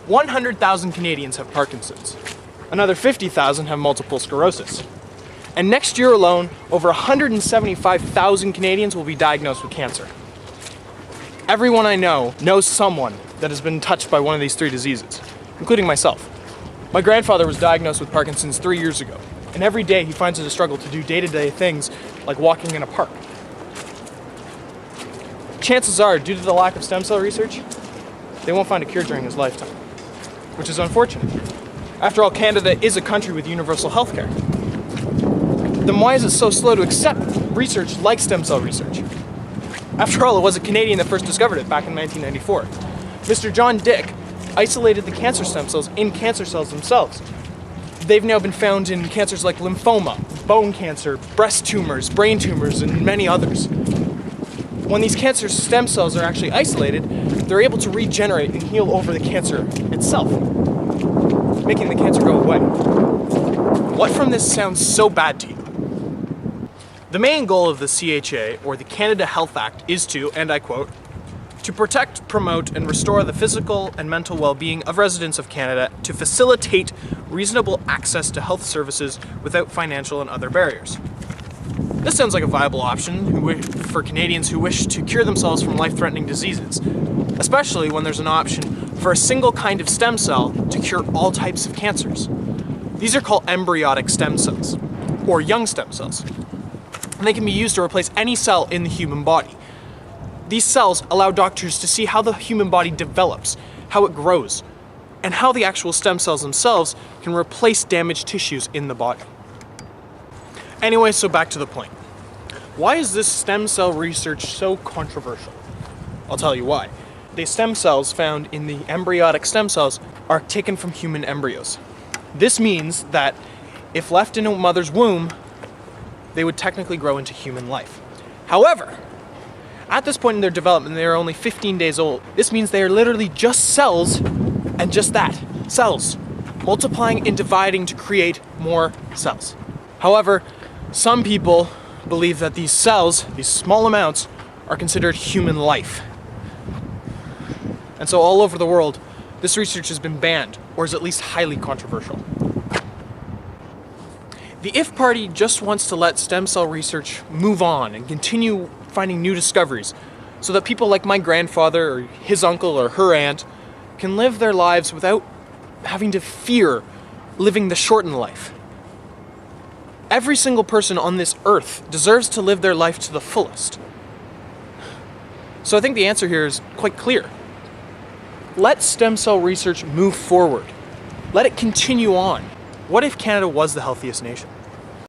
100,000 Canadians have Parkinson's. Another 50,000 have multiple sclerosis. And next year alone, over 175,000 Canadians will be diagnosed with cancer. Everyone I know knows someone that has been touched by one of these three diseases, including myself. My grandfather was diagnosed with Parkinson's 3 years ago, and every day he finds it a struggle to do day-to-day things like walking in a park. Chances are, due to the lack of stem cell research, they won't find a cure during his lifetime, which is unfortunate. After all, Canada is a country with universal healthcare. Then why is it so slow to accept research like stem cell research? After all, it was a Canadian that first discovered it back in 1994. Mr. John Dick isolated the cancer stem cells in cancer cells themselves. They've now been found in cancers like lymphoma, bone cancer, breast tumors, brain tumors, and many others. When these cancer stem cells are actually isolated, they're able to regenerate and heal over the cancer itself, making the cancer go away. What from this sounds so bad to you? The main goal of the CHA, or the Canada Health Act, is to, and I quote, to protect, promote, and restore the physical and mental well-being of residents of Canada to facilitate reasonable access to health services without financial and other barriers. This sounds like a viable option for Canadians who wish to cure themselves from life-threatening diseases, especially when there's an option for a single kind of stem cell to cure all types of cancers. These are called embryonic stem cells, or young stem cells, and they can be used to replace any cell in the human body. These cells allow doctors to see how the human body develops, how it grows, and how the actual stem cells themselves can replace damaged tissues in the body. Anyway, so back to the point. Why is this stem cell research so controversial? I'll tell you why. The stem cells found in the embryonic stem cells are taken from human embryos. This means that if left in a mother's womb, they would technically grow into human life. However, at this point in their development, they are only 15 days old. This means they are literally just cells, and just that, cells, multiplying and dividing to create more cells. However, some people believe that these cells, these small amounts, are considered human life. And so all over the world, this research has been banned, or is at least highly controversial. The IF Party just wants to let stem cell research move on and continue finding new discoveries so that people like my grandfather or his uncle or her aunt can live their lives without having to fear living the shortened life. Every single person on this earth deserves to live their life to the fullest. So I think the answer here is quite clear. Let stem cell research move forward. Let it continue on. What if Canada was the healthiest nation?